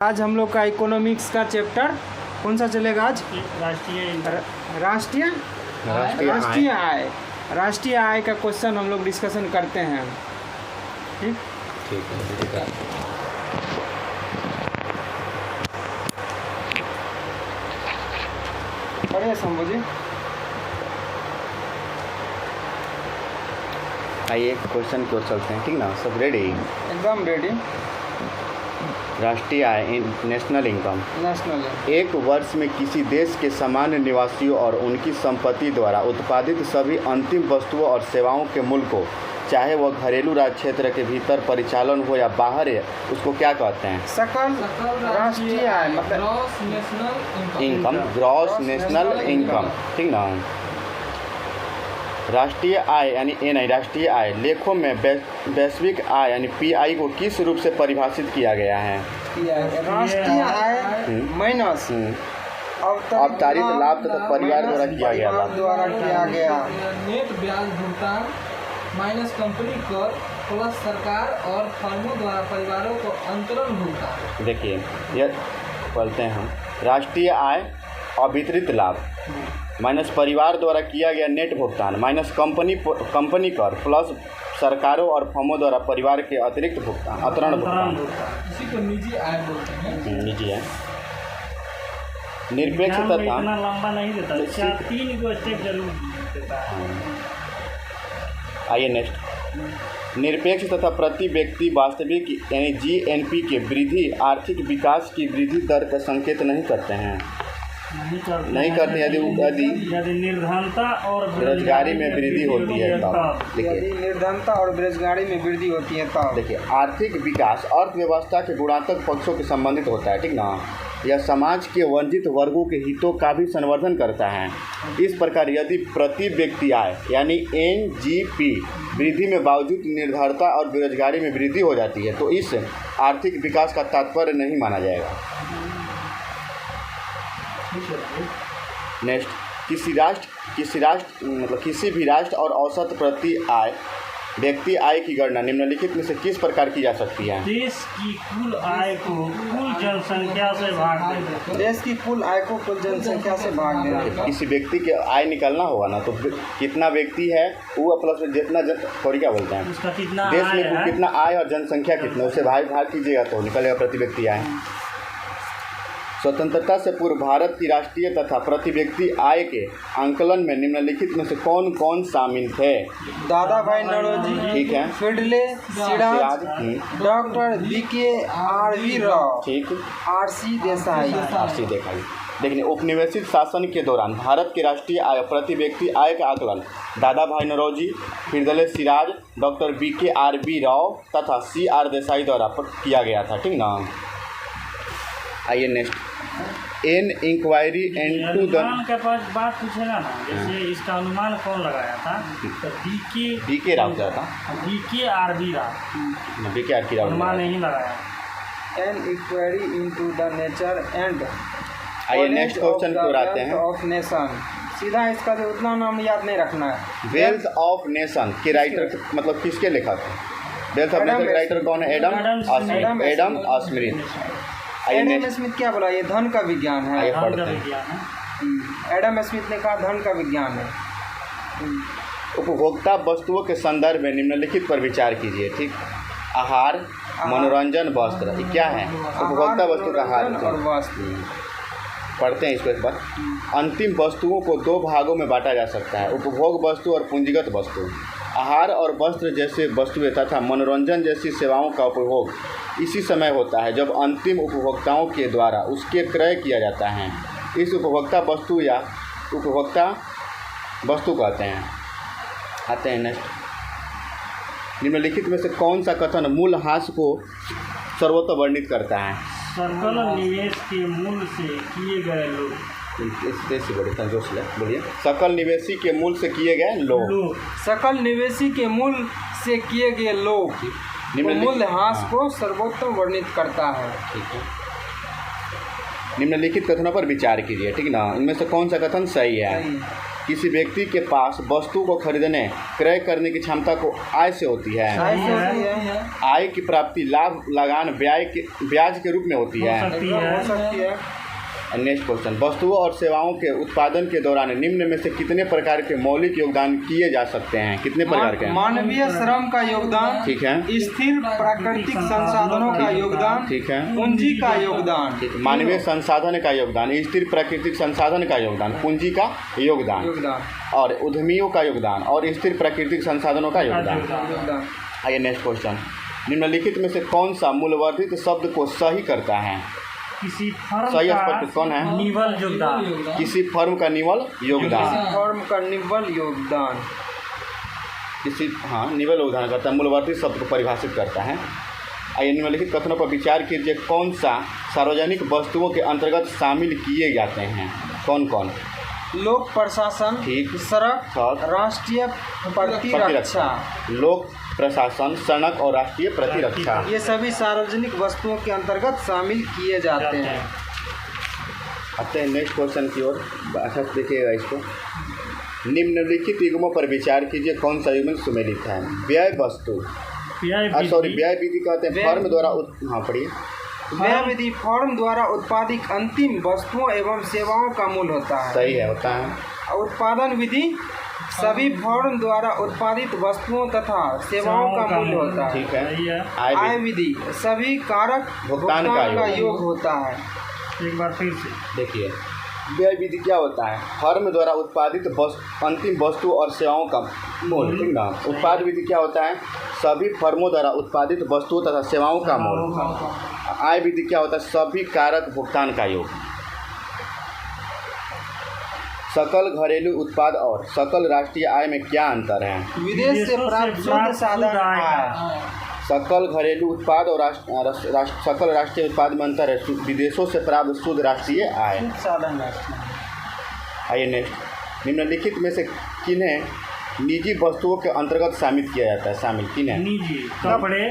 आज हम लोग का इकोनॉमिक्स का चैप्टर कौन सा चलेगा आज? राष्ट्रीय आय का क्वेश्चन हम लोग डिस्कशन करते हैं। ठीक ठीक है। पढ़िए शंभू जी। आइए क्वेश्चन की ओर चलते हैं। ठीक ना, सब रेडी? एकदम रेडी। राष्ट्रीय आय नेशनल इनकम नेशनल एक वर्ष में किसी देश के सामान्य निवासियों और उनकी संपत्ति द्वारा उत्पादित सभी अंतिम वस्तुओं और सेवाओं के मूल्य को, चाहे वह घरेलू राज्य क्षेत्र के भीतर परिचालन हो या बाहर है, उसको क्या कहते हैं? सकल राष्ट्रीय आय मतलब इनकम, ग्रॉस नेशनल इनकम। ठीक ना। राष्ट्रीय आय यानी एनआई राष्ट्रीय आय लेखों में वैश्विक आय यानी पीआई को किस रूप से परिभाषित किया गया है? राष्ट्रीय आय माइनस अवतारित लाभ तथा परिवार द्वारा किया गया नेट ब्याज भुगतान माइनस कंपनी कर प्लस सरकार और फर्मों द्वारा परिवारों को अंतरण भुगतान। देखिए, यह बोलते हैं हम राष्ट्रीय आय अवितरित लाभ माइनस परिवार द्वारा किया गया नेट भुगतान माइनस कंपनी कर प्लस सरकारों और फर्मों द्वारा परिवार के अतिरिक्त भुगतान अंतरण भुगतान। इसी को निजी आय बोलते हैं। निजी आय निरपेक्ष तथा इतना लंबा नहीं देता, 3 को स्टेप जरूर देता है। आइए नेक्स्ट। निरपेक्ष तथा प्रति व्यक्ति वास्तविक यानी जीएनपी के वृद्धि आर्थिक विकास की वृद्धि दर का संकेत नहीं करते हैं। नहीं करते यदि निर्धनता और बेरोजगारी में वृद्धि होती है तब। देखिए, निर्धनता और बेरोजगारी में वृद्धि होती है तब। देखिए, आर्थिक विकास अर्थव्यवस्था के गुणात्मक पक्षों के संबंधित होता है। ठीक ना। यह समाज के वंचित वर्गों के हितों का भी संवर्धन करता है। इस प्रकार यदि प्रति व्यक्ति आय यानी एनजीपी वृद्धि में बावजूद निर्धनता और बेरोजगारी में वृद्धि हो जाती है तो इस आर्थिक विकास का तात्पर्य नहीं माना जाएगा। नेक्स्ट, किसी भी राष्ट्र और औसत प्रति आय व्यक्ति आय की गणना निम्नलिखित में से किस प्रकार की जा सकती है? देश की कुल आय को कुल जनसंख्या से भाग दें। देश की कुल आय को कुल जनसंख्या से भाग दें। किसी व्यक्ति के आय निकालना होगा ना तो कितना व्यक्ति है वो प्लस जितना क्या बोलते हैं उसका कितना देश में कितना आय और जनसंख्या कितना, उससे भाग कीजिएगा तो निकलेगा प्रति व्यक्ति आय। स्वतंत्रता से पूर्व भारत की राष्ट्रीय तथा प्रति व्यक्ति आय के आंकलन में निम्नलिखित में से कौन कौन शामिल थे? दादा भाई नौरोजी, ठीक है, फिडले सिराज, डॉक्टर BKRV राव, ठीक, RC देसाई। देखिए, उपनिवेशित शासन के दौरान भारत की राष्ट्रीय आय प्रति व्यक्ति आय का आकलन दादा भाई नौरोजी, फिडले सिराज, डॉक्टर BKRV राव तथा CR देसाई द्वारा किया गया था। ठीक ना। आइए next. An inquiry into the के पास बात पूछेगा ना, जैसे इसका अनुमान कौन लगाया था? तो BK राव था। BKRV राव BKRV राव अनुमान नहीं लगाया। An inquiry into the nature and आइए नेक्स्ट क्वेश्चन को आते हैं। ऑफ नेशन, सीधा इसका जो उतना नाम याद नहीं रखना है। वेल्थ ऑफ नेशन के राइटर मतलब किसके लेखक थे? वेल्थ ऑफ नेशन के राइटर कौन है? Adam Smith. एडम स्मिथ क्या बोला? ये धन का विज्ञान है। आइए पढ़ते हैं। एडम स्मिथ ने कहा धन का विज्ञान है। उपभोक्ता वस्तुओं के संदर्भ में निम्नलिखित पर विचार कीजिए। ठीक, आहार, मनोरंजन, वस्त्र, ये क्या है? उपभोक्ता वस्तु का आहार और वस्त्र। पढ़ते हैं इसको एक बार। अंतिम वस्तुओं को 2 भागों में बांटा जा सकता है, उपभोग वस्तु और पूंजीगत वस्तु। आहार और वस्त्र जैसे वस्तुएं तथा मनोरंजन जैसी सेवाओं का उपभोग इसी समय होता है जब अंतिम उपभोक्ताओं के द्वारा उसके क्रय किया जाता है। इस उपभोक्ता वस्तु या उपभोक्ता वस्तु कहते हैं। आते हैं नेक्स्ट। निम्नलिखित में से कौन सा कथन मूल्यह्रास को सर्वोत्तम वर्णित करता है? सकल निवेश के मूल्य से किए गए लोग। बोलिए। सकल निवेशी के मूल्य से किए गए लोग। सकल निवेशी के मूल्य से किए गए लोग मूल्यह्रास को सर्वोत्तम वर्णित करता है। ठीक है। निम्नलिखित कथनों पर विचार कीजिए। ठीक ना। इनमें से कौन सा कथन सही है? किसी व्यक्ति के पास वस्तु को खरीदने क्रय करने की क्षमता को आय से होती है। ऐसे होती है, आय की प्राप्ति लाभ, लगान, ब्याज के रूप में होती है। हो सकती है। नेक्स्ट क्वेश्चन, वस्तुओं और सेवाओं के उत्पादन के दौरान निम्न में से कितने प्रकार के मौलिक योगदान किए जा सकते हैं? कितने प्रकार के? मानवीय श्रम का योगदान, ठीक है, स्थिर प्राकृतिक संसाधनों का योगदान, ठीक है, पूंजी का योगदान, मानवीय संसाधन का योगदान, स्थिर प्राकृतिक संसाधन का योगदान, पूंजी का योगदान और उद्यमियों का योगदान और स्थिर प्राकृतिक संसाधनों का योगदान। आइए नेक्स्ट क्वेश्चन, निम्नलिखित में से कौन सा मूल्यवर्धित शब्द को सही करता है? किसी फर्म सही का स्पष्ट कौन है? निवल योगदान। किसी फर्म का निवल योगदान, फर्म का निवल योगदान, किसी निवल योगदान करता है, मूल्यवर्धित शब्द को परिभाषित करता है। आइए निम्नलिखित कथनों पर विचार कीजिए, कौन सा सार्वजनिक वस्तुओं के अंतर्गत शामिल किए जाते हैं? कौन कौन? लोक प्रशासन, ठीक, सड़क, राष्ट्रीय प्रतिरक्षा, लोक प्रशासन, सड़क और राष्ट्रीय प्रतिरक्षा, ये सभी सार्वजनिक वस्तुओं के अंतर्गत शामिल किए जाते हैं। आते हैं नेक्स्ट क्वेश्चन की ओर। अच्छा देखिएगा इसको, निम्नलिखित युग्मों पर विचार कीजिए, कौन सा युग्म सुमेलित है? व्यय वस्तु, व्यय विधि कहते हैं फर्म द्वारा पढ़िए। व्यय विधि फर्म द्वारा उत्पादित अंतिम वस्तुओं एवं सेवाओं का मूल होता है। सही है, होता है। उत्पादन विधि सभी फर्म द्वारा उत्पादित वस्तुओं तथा सेवाओं का मूल्य होता है। ठीक है। आय विधि सभी कारक भुगतान का योग होता है। एक बार फिर से देखिए, व्यय विधि क्या होता है? फर्म द्वारा उत्पादित अंतिम वस्तु और सेवाओं का मूल्य, ठीक ना। उत्पाद विधि क्या होता है? सभी फर्मों द्वारा उत्पादित वस्तुओं तथा सेवाओं का मूल्य। आय विधि क्या होता है? सभी कारक भुगतान का योग। सकल घरेलू उत्पाद और सकल राष्ट्रीय आय में क्या अंतर है? विदेश से प्राप्त शुद्ध साधारण आय। सकल घरेलू उत्पाद और सकल राष्ट्रीय उत्पाद में अंतर है विदेशों से प्राप्त शुद्ध राष्ट्रीय आय। आइए नेक्स्ट, निम्नलिखित में से किन्हें निजी वस्तुओं के अंतर्गत शामिल किया जाता है? शामिल किन्हें? निजी कपड़े,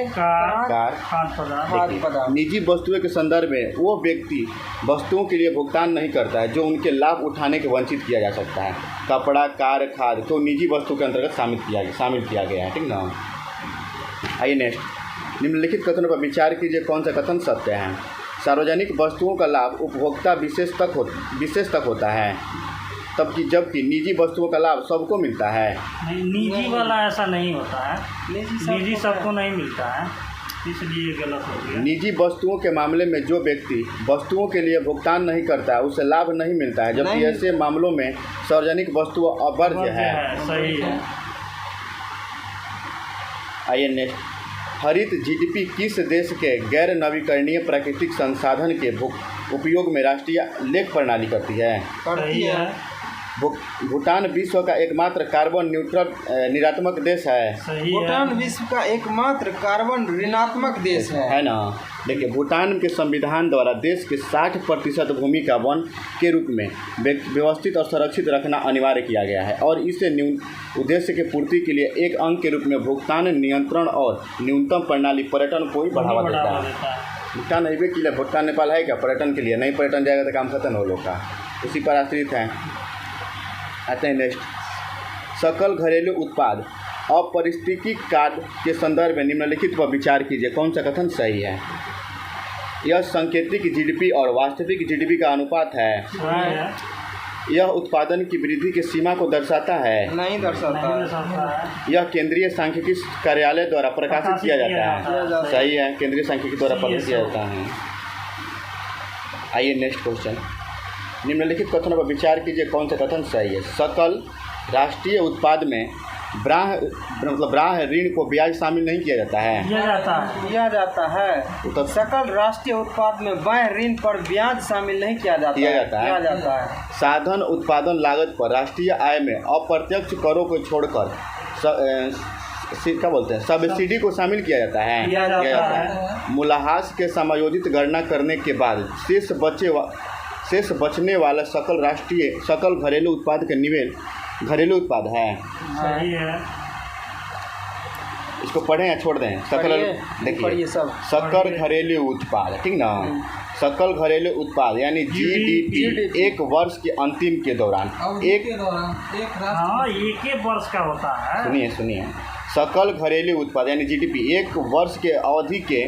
कार, खाद्य पदार्थ। निजी वस्तुओं के संदर्भ में वो व्यक्ति वस्तुओं के लिए भुगतान नहीं करता है जो उनके लाभ उठाने के वंचित किया जा सकता है। कपड़ा, कार, खाद्य तो निजी वस्तु के अंतर्गत शामिल किया गया है, ठीक ना। आइए नेक्स्ट, निम्नलिखित कथनों पर विचार कीजिए, कौन सा कथन सत्य है? सार्वजनिक वस्तुओं का लाभ उपभोक्ता विशेष तक होता है जबकि निजी वस्तुओं का लाभ सबको मिलता है। नहीं, निजी वाला ऐसा नहीं होता है, निजी सबको नहीं मिलता है, इसलिए गलत हो गया। निजी वस्तुओं के मामले में जो व्यक्ति वस्तुओं के लिए भुगतान नहीं करता है उसे लाभ नहीं मिलता है, जबकि ऐसे मामलों में सार्वजनिक वस्तुओं अवर्ज्य है। सही है। आइए नेक्स्ट, हरित जीडीपी किस देश के गैर नवीकरणीय प्राकृतिक संसाधन के उपयोग में राष्ट्रीय लेख प्रणाली करती है? भूटान विश्व का एकमात्र कार्बन न्यूट्रल ऋणात्मक देश है। भूटान विश्व का एकमात्र कार्बन ऋणात्मक देश है ना। देखिए, भूटान के संविधान द्वारा देश के 60% भूमि का वन के रूप में व्यवस्थित और संरक्षित रखना अनिवार्य किया गया है और इसे उद्देश्य के पूर्ति के लिए एक अंग के रूप में भुगतान नियंत्रण और न्यूनतम प्रणाली पर्यटन को ही बढ़ावा देता है। भूटान हाईवे के लिए भूटान नेपाल है क्या पर्यटन के लिए? नहीं, पर्यटन जाएगा तो काम खत्म हो लोग का, उसी पर आश्रित है। आते हैं नेक्स्ट, सकल घरेलू उत्पाद अपरिस्थितिक कार्य के संदर्भ में निम्नलिखित पर विचार कीजिए, कौन सा कथन सही है? यह सांकेतिक जीडीपी और वास्तविक जीडीपी का अनुपात है। यह उत्पादन की वृद्धि की सीमा को दर्शाता है। नहीं दर्शाता। यह केंद्रीय सांख्यिकी कार्यालय द्वारा प्रकाशित किया जाता है। सही है, केंद्रीय सांख्यिकी द्वारा प्रकाशित किया जाता है। आइए नेक्स्ट क्वेश्चन, निम्नलिखित कथनों पर विचार कीजिए, कौन सा कथन सही है? सकल राष्ट्रीय उत्पाद में ब्राह्य ऋण को ब्याज शामिल नहीं किया जाता है। किया जाता है। तो सकल राष्ट्रीय उत्पाद में बाह्य ऋण पर ब्याज शामिल नहीं किया जाता है। साधन उत्पादन लागत पर राष्ट्रीय आय में अप्रत्यक्ष करों को छोड़कर क्या बोलते हैं सब्सिडी को शामिल किया जाता है। मूल्यह्रास के समायोजित गणना करने के बाद शेष बचने वाला सकल घरेलू उत्पाद के घरेलू उत्पाद है। सही है। इसको पढ़ें या छोड़ दें? देखिए सकल घरेलू उत्पाद, ठीक ना, सकल घरेलू उत्पाद यानी GDP एक वर्ष के अंतिम के दौरान एक वर्ष का होता है। सुनिए सकल घरेलू उत्पाद यानी GDP एक वर्ष के अवधि के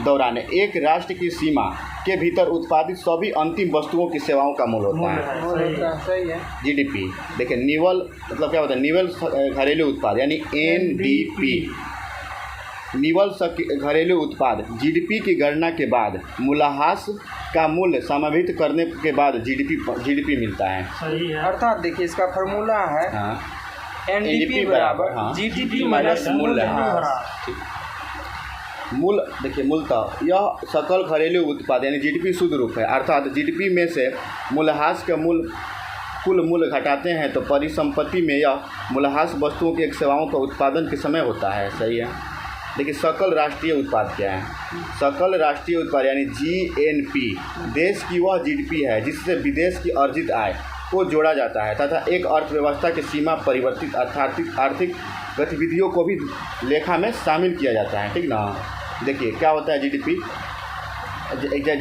दौरान एक राष्ट्र की सीमा के भीतर उत्पादित सभी अंतिम वस्तुओं की सेवाओं का मूल होता है। सही है। GDP देखिए निवल मतलब क्या होता है? निवल घरेलू उत्पाद यानी NDP। निवल घरेलू उत्पाद GDP की गणना के बाद मूल्यह्रास का मूल्य समावित करने के बाद GDP मिलता है। सही है। अर्थात देखिए इसका फॉर्मूला है NDP बराबर GDP माइनस मूल्यह्रास। मूल देखिए मूलतः यह सकल घरेलू उत्पाद यानी GDP शुद्ध रूप है, अर्थात GDP में से मूल्यह्रास का कुल मूल्य घटाते हैं तो परिसंपत्ति में यह मूल्यह्रास वस्तुओं की एक सेवाओं का उत्पादन के समय होता है। सही है। देखिए सकल राष्ट्रीय उत्पाद क्या है? सकल राष्ट्रीय उत्पाद यानी GNP देश की वह GDP है जिससे विदेश की अर्जित आय को जोड़ा जाता है तथा एक अर्थव्यवस्था की सीमा परिवर्तित आर्थिक गतिविधियों को भी लेखा में शामिल किया जाता है, ठीक ना। देखिए क्या होता है GDP,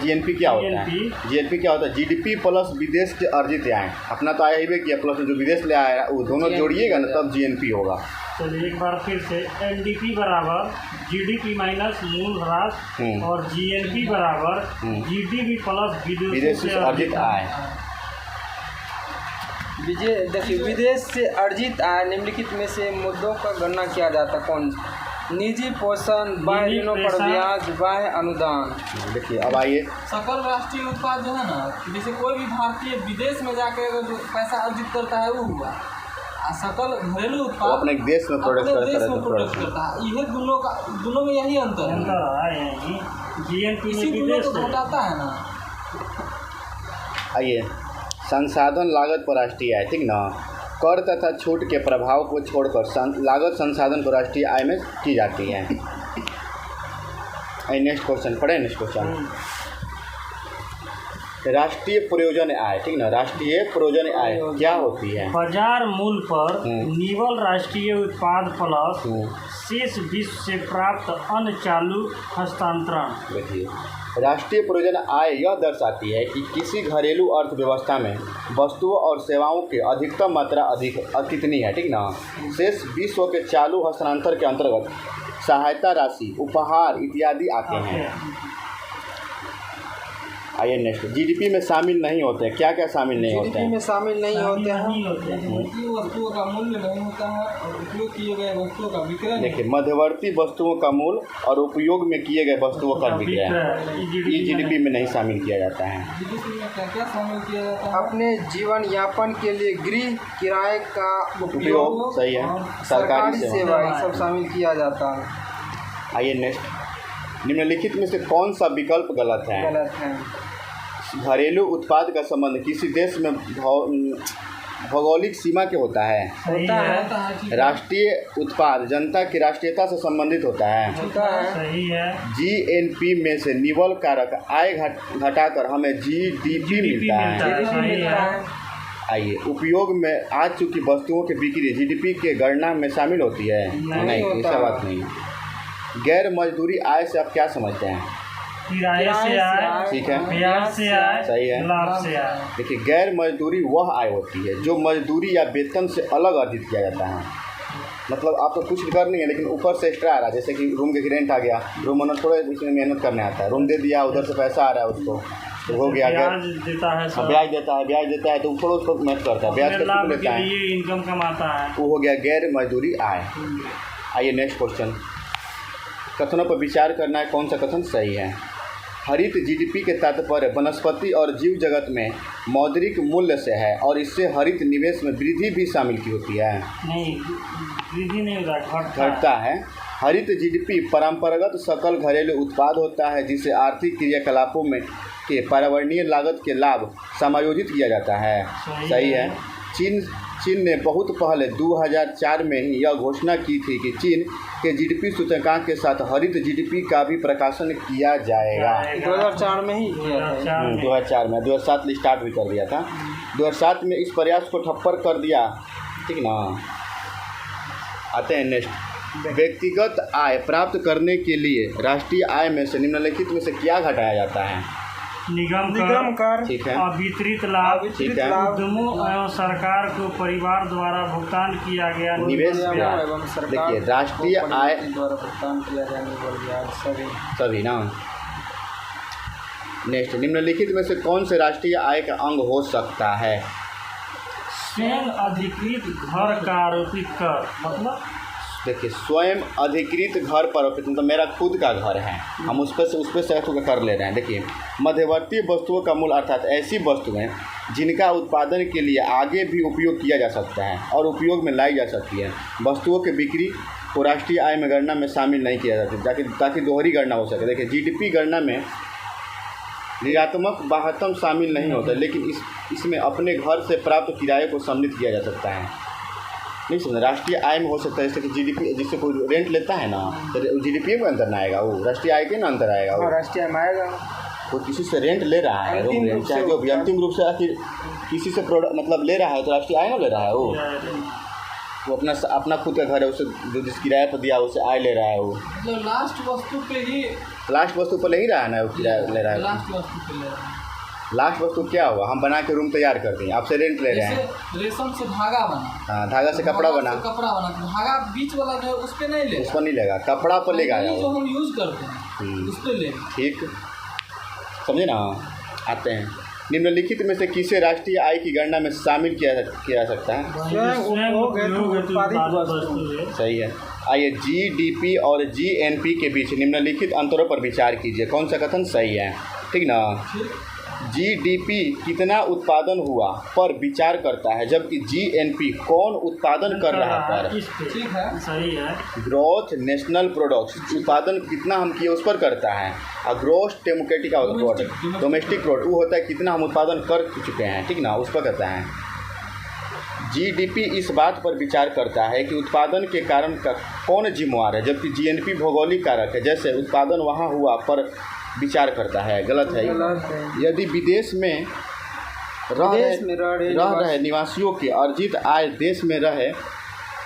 GNP क्या होता है? GNP क्या होता है? GDP प्लस विदेश के अर्जित आय, अपना तो आया ही किया प्लस जो विदेश ले आया वो दोनों जोड़िएगा ना तब GNP होगा। चलिए एक बार फिर से NDP बराबर GDP माइनस मूल्यह्रास और GNP बराबर GDP प्लस विदेश से अर्जित आय। देखिए विदेश से अर्जित आय निम्नलिखित में से मुद्दों का गणना किया जाता कौन? निजी पोषण, बाह्य ऋणों पर ब्याज, बाह्य अनुदान। देखिए अब आइए सकल राष्ट्रीय उत्पाद जो है ना, जैसे कोई भी भारतीय विदेश में जाकर अगर जो पैसा अर्जित करता है वो हुआ, सकल घरेलू उत्पाद अपने देश में प्रोडक्ट करता है। यह दोनों में यही अंतर है। GNP इसी दोनों को घटाता है ना। आइए संसाधन लागत पर राष्ट्रीय आय, ठीक ना। कर तथा छूट के प्रभाव को छोड़कर लागत संसाधन को राष्ट्रीय आय में की जाती है। नेक्स्ट क्वेश्चन पढ़े। नेक्स्ट क्वेश्चन राष्ट्रीय प्रयोजन आय, ठीक ना। राष्ट्रीय प्रयोजन आय क्या होती है? बाजार मूल्य पर निवल राष्ट्रीय उत्पाद प्लस शेष विश्व से प्राप्त अन्य चालू हस्तांतरण। देखिए राष्ट्रीय प्रयोजन आय यह दर्शाती है कि किसी घरेलू अर्थव्यवस्था में वस्तुओं और सेवाओं की अधिकतम मात्रा कितनी है, ठीक ना। शेष विश्व के चालू हस्तांतरण के अंतर्गत सहायता राशि, उपहार इत्यादि आते हैं। आइए नेक्स्ट GDP में शामिल नहीं होते, क्या क्या शामिल नहीं होते हैं? में शामिल नहीं होते हैं वस्तुओं का मूल्य नहीं होता है और उपयोग किए गए वस्तुओं का विक्रय। देखिए मध्यवर्ती वस्तुओं का मूल्य और उपयोग में किए गए वस्तुओं का विक्रय ये GDP में नहीं शामिल किया जाता है। GDP में क्या क्या शामिल किया जाता है? अपने जीवन यापन के लिए गृह किराए का उपयोग, सही है, सरकारी सेवा ये सब शामिल किया जाता है। आइए नेक्स्ट निम्नलिखित में से कौन सा विकल्प गलत है? घरेलू उत्पाद का संबंध किसी देश में भौगोलिक सीमा के होता है। राष्ट्रीय उत्पाद जनता की राष्ट्रीयता से संबंधित होता है। सही है। GNP में से निवल कारक आय घटाकर हमें GDP मिलता है। आइए उपयोग में आ चुकी वस्तुओं की बिक्री GDP के गणना में शामिल होती है? नहीं, ऐसा बात नहीं। गैर मजदूरी आय से आप क्या समझते हैं? किराए से आय, ठीक है, ब्याज से आय, सही है, लाभ से आय। देखिए गैर मजदूरी वह आय होती है जो मजदूरी या वेतन से अलग अर्जित किया जाता है। मतलब आप तो कुछ कर नहीं है लेकिन ऊपर से एक्स्ट्रा आ रहा है, जैसे कि रूम के रेंट आ गया, रूम ओनर थोड़ा इसमें मेहनत करने आता है, रूम दे दिया, उधर से पैसा आ रहा है उसको तो हो गया, ब्याज देता है तो थोड़ा उसको मेहनत करता है, ब्याज लेता है, इनकम कमाता है, वो हो गया गैर मजदूरी आय। आइए नेक्स्ट क्वेश्चन, कथनों पर विचार करना है, कौन सा कथन सही है? हरित GDP के तात्पर्य वनस्पति और जीव जगत में मौद्रिक मूल्य से है और इससे हरित निवेश में वृद्धि भी शामिल की होती है। नहीं, वृद्धि नहीं होता, घटता है। हरित GDP परंपरागत सकल घरेलू उत्पाद होता है जिसे आर्थिक क्रियाकलापों में के पर्यावरणीय लागत के लाभ समायोजित किया जाता है। सही है। चीन ने बहुत पहले 2004 में ही यह घोषणा की थी कि चीन के GDP सूचकांक के साथ हरित GDP का भी प्रकाशन किया जाएगा। 2004 में ही किया था। 2004 में, 2007 स्टार्ट भी कर दिया था। 2007 में इस प्रयास को ठप्पर कर दिया, ठीक ना। आते हैं नेक्स्ट, व्यक्तिगत आय प्राप्त करने के लिए राष्ट्रीय आय में से निम्नलिखित में से क्या घटाया जाता है? निगम कर, ठीक है, वितरित लाभ, ठीक है, उद्यमों एवं सरकार को परिवार द्वारा भुगतान किया गया निवेश ब्याज। एवं सरकार देखिए राष्ट्रीय को आय द्वारा भुगतान किया जाने वाला ब्याज सभी ना। नेक्स्ट, निम्नलिखित में से कौन से राष्ट्रीय आय का अंग हो सकता है? स्वयं अधिकृत घर का आरोपित कर, मतलब देखिए स्वयं अधिकृत घर पर मतलब मेरा खुद का घर है, हम उस पर से कर ले रहे हैं। देखिए मध्यवर्ती वस्तुओं का मूल अर्थात ऐसी वस्तुएं जिनका उत्पादन के लिए आगे भी उपयोग किया जा सकता है और उपयोग में लाई जा सकती है। वस्तुओं की बिक्री को राष्ट्रीय आय में गणना में शामिल नहीं किया जाता ताकि दोहरी गणना हो सके। देखिए जीडीपी गणना में ऋणात्मक बाहतम शामिल नहीं होता, लेकिन इसमें अपने घर से प्राप्त किराए को सम्मिलित किया जा सकता है। नहीं समझ, राष्ट्रीय आय में हो सकता है जैसे कि जीडीपी, जिससे कोई रेंट लेता है ना तो जीडीपी में अंतर ना आएगा, वो राष्ट्रीय आय के ना अंतर आएगा। वो राष्ट्रीय आय में आएगा। वो किसी से रेंट ले रहा है, रूम रेंट चाहे जो भी अंतिम रूप से आखिर किसी से प्रोडक्ट मतलब ले रहा है तो राष्ट्रीय आय ना ले रहा है। वो अपना खुद का घर है, उसे जो जिस किराए पर दिया उसे आय ले रहा है। वो मतलब लास्ट वस्तु पे ही लास्ट वस्तु पर ले ही रहा है ना, वो किराया ले रहा है। लास्ट वस्तु पे ले रहा है। लास्ट वस्तु क्या हुआ, हम बना के रूम तैयार कर दें, आपसे रेंट ले रहे हैं। जैसे रेशम से धागा बना, हाँ धागा से कपड़ा बना, धागा बीच वाला जो है उस पे नहीं लेगा, उस पर नहीं लेगा, कपड़ा पर लेगा जो हम यूज करते हैं उस पे लेगा। ठीक समझे ना। आते हैं, निम्नलिखित में से किसे राष्ट्रीय आय की गणना में शामिल किया जा सकता है? स्वयं उपयोग उत्पादित वस्तु। सही है। आइए जीडीपी और जीएनपी के बीच निम्नलिखित अंतरों पर विचार कीजिए, कौन सा कथन सही है? ठीक ना। जीडीपी कितना उत्पादन हुआ पर विचार करता है, जबकि जीएनपी कौन उत्पादन कर रहा है पर। ठीक है, सही है। ग्रोथ नेशनल प्रोडक्ट उत्पादन कितना हम किए उस पर करता है, और growth democratic product domestic product वो होता है कितना हम उत्पादन कर चुके हैं, ठीक ना, उस पर करता है। जीडीपी इस बात पर विचार करता है कि उत्पादन के कारण का कौन जिम्मेवार है, जबकि जीएनपी भौगोलिक कारक है, जैसे उत्पादन वहाँ हुआ पर विचार करता है। गलत है। यदि विदेश में रह रहे निवासियों की अर्जित आय देश में रहे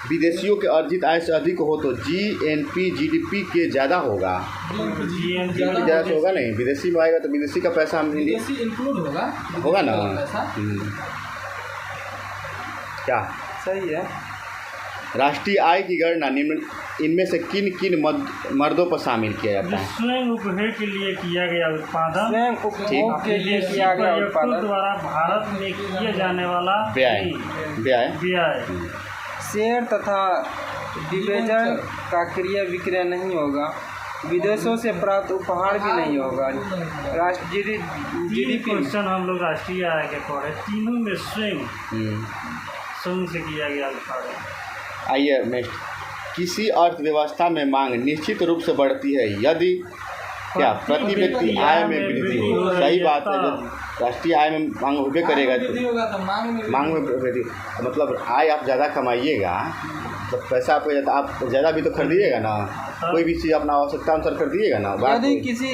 विदेशियों के अर्जित आय से अधिक हो तो जीएनपी जीडीपी के ज़्यादा होगा। ज़्यादा से होगा नहीं, विदेशी में आएगा तो विदेशी का पैसा हम इंक्लूड होगा ना। क्या सही है। राष्ट्रीय आय की गणना इनमें से किन किन मर्दों पर शामिल किया जाता है? स्वयं उपभोग के लिए किया गया उत्पादन, स्वयं उपभोग के लिए किया गया उत्पादन द्वारा भारत में किए जाने वाला व्यय शेयर तथा विभाजन का क्रय विक्रय नहीं होगा, विदेशों से प्राप्त उपहार भी नहीं होगा। राष्ट्रीय जीडीपी क्वेश्चन हम लोग राष्ट्रीय आय के पढ़े, तीनों में स्वयं से किया गया उत्पादन। आइए नेक्स्ट, किसी अर्थव्यवस्था में मांग निश्चित रूप से बढ़ती है यदि क्या प्रति व्यक्ति आय में वृद्धि हो। सही बात है, जब राष्ट्रीय आय में मांग होबे करेगा तो मांग में वृद्धि मतलब आय आप ज़्यादा कमाइएगा तो पैसा आप ज़्यादा भी तो खरीदिएगा ना, कोई भी चीज़ अपना आवश्यकता अनुसार खरीदिएगा ना। यदि किसी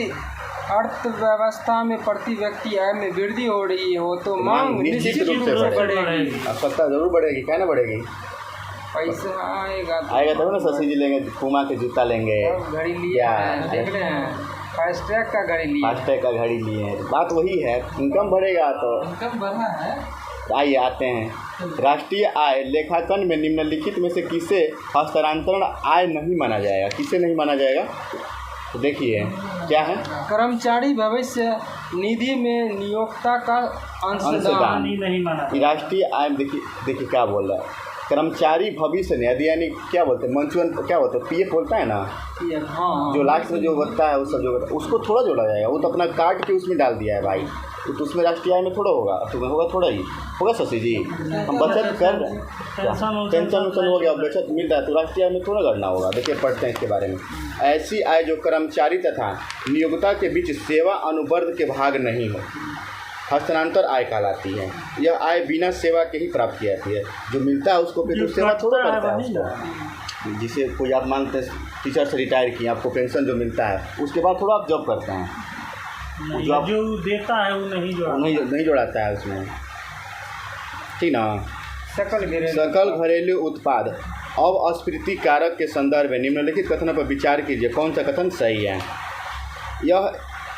अर्थव्यवस्था में प्रति व्यक्ति आय में वृद्धि हो रही हो तो मांग निश्चित रूप से बढ़ेगी। आवश्यकता जरूर बढ़ेगी, क्या ना बढ़ेगी, पैसा आएगा तब ना सब्सिडी लेंगे, पुमा के जूता लेंगे, घड़ी लिए देख रहे हैं, फास्टैग का घड़ी लिए हैं। बात वही है, इनकम बढ़ेगा तो इनकम बढ़ा है। आइए आते हैं, राष्ट्रीय आय लेखांकन में निम्नलिखित में से किसे हस्तांतरण आय नहीं माना जाएगा? किसे नहीं माना जाएगा? तो देखिए क्या है, कर्मचारी भविष्य निधि में नियोक्ता का अंशदान नहीं माना। राष्ट्रीय आय देखिए क्या बोल रहा है, कर्मचारी भविष्य निधि यानी क्या बोलते हैं, मंचुअन क्या बोलते हैं, पीएफ बोलता है ना, जो लास्ट में जो होता है उसका जो उसको थोड़ा जोड़ा जाएगा, वो तो अपना काट के उसमें डाल दिया है भाई, तो उसमें राष्ट्रीय आय में थोड़ा होगा, तुम्हें होगा थोड़ा ही होगा। शशि जी हम बचत कर रहे हैं, पेंशन हो गया, बचत मिल रहा है तो राष्ट्रीय आय में थोड़ा गणना होगा। देखिए पढ़ते हैं इसके बारे में। ऐसी आय जो कर्मचारी तथा नियोक्ता के बीच सेवा अनुबंध के भाग नहीं हो हस्तांतर आय कहलाती है। यह आय बिना सेवा के ही प्राप्त की जाती है, जो मिलता है उसको फिर सेवा थोड़ा करता है उसको। जिसे कोई आप मानते हैं टीचर से रिटायर किए, आपको पेंशन जो मिलता है उसके बाद थोड़ा आप जॉब करते हैं, जो देता है वो नहीं जोड़ाता है उसमें, ठीक ना। सकल घरेलू उत्पाद अब अस्फीति कारक के संदर्भ में निम्नलिखित कथनों पर विचार कीजिए, कौन सा कथन सही है।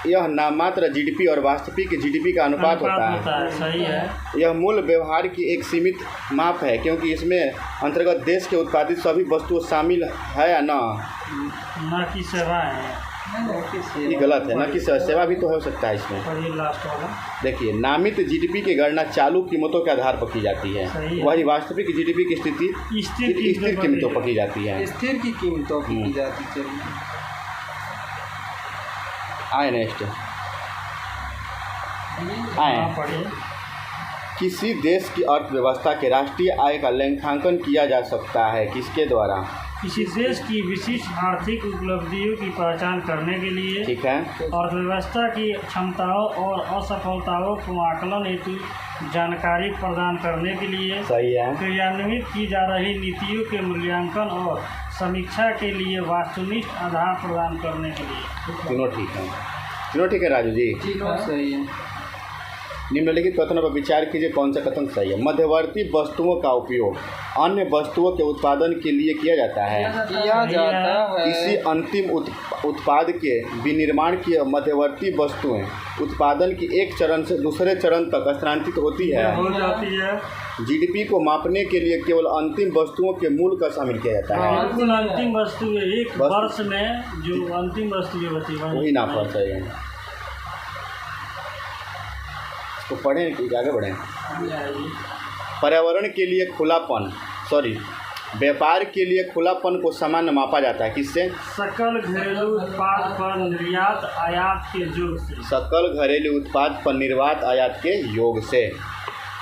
यह नाममात्र जीडीपी और वास्तविक जीडीपी का अनुपात होता है। सही है। यह मूल व्यवहार की एक सीमित माप है, क्योंकि इसमें अंतर्गत देश के उत्पादित सभी वस्तुएं शामिल है या न कि सेवाएं। ये गलत है, न कि सेवा भी तो हो सकता है इसमें। और ये लास्ट वाला देखिए, नामित जीडीपी की गणना चालू कीमतों के आधार पर की जाती है, वही वास्तविक जीडीपी की स्थिति स्थिर कीमतों पर की जाती है। स्थिर की कीमतों पर की जाती है। आए नेक्स्ट आए। किसी देश की अर्थव्यवस्था के राष्ट्रीय आय का लेखांकन किया जा सकता है किसके द्वारा? किसी देश की विशिष्ट आर्थिक उपलब्धियों की पहचान करने के लिए, ठीक है, अर्थव्यवस्था की क्षमताओं और असफलताओं को आकलन हेतु जानकारी प्रदान करने के लिए, सही है, क्रियान्वित की जा रही नीतियों के मूल्यांकन और समीक्षा के लिए, वस्तुनिष्ठ आधार प्रदान करने के लिए। तीनों ठीक है राजू जी। तीनों सही है। निम्नलिखित कथनों पर विचार कीजिए, कौन सा कथन सही है। मध्यवर्ती वस्तुओं का उपयोग अन्य वस्तुओं के उत्पादन के लिए किया जाता है। किसी अंतिम उत्पाद के विनिर्माण की मध्यवर्ती वस्तुएं उत्पादन की एक चरण से दूसरे चरण तक स्थानांतरित होती है। जीडीपी को मापने के लिए केवल अंतिम वस्तुओं के मूल्य का शामिल किया जाता है। अंतिम वस्तु एक वर्ष में जो अंतिम वस्तु होती है वही नापा सही है। तो पढ़ें कि आगे बढ़ें। पर्यावरण के लिए खुलापन व्यापार के लिए खुलापन को सामान्य मापा जाता है किससे? सकल घरेलू उत्पाद पर निर्यात आयात के योग से। सकल घरेलू उत्पाद पर निर्यात आयात के योग से।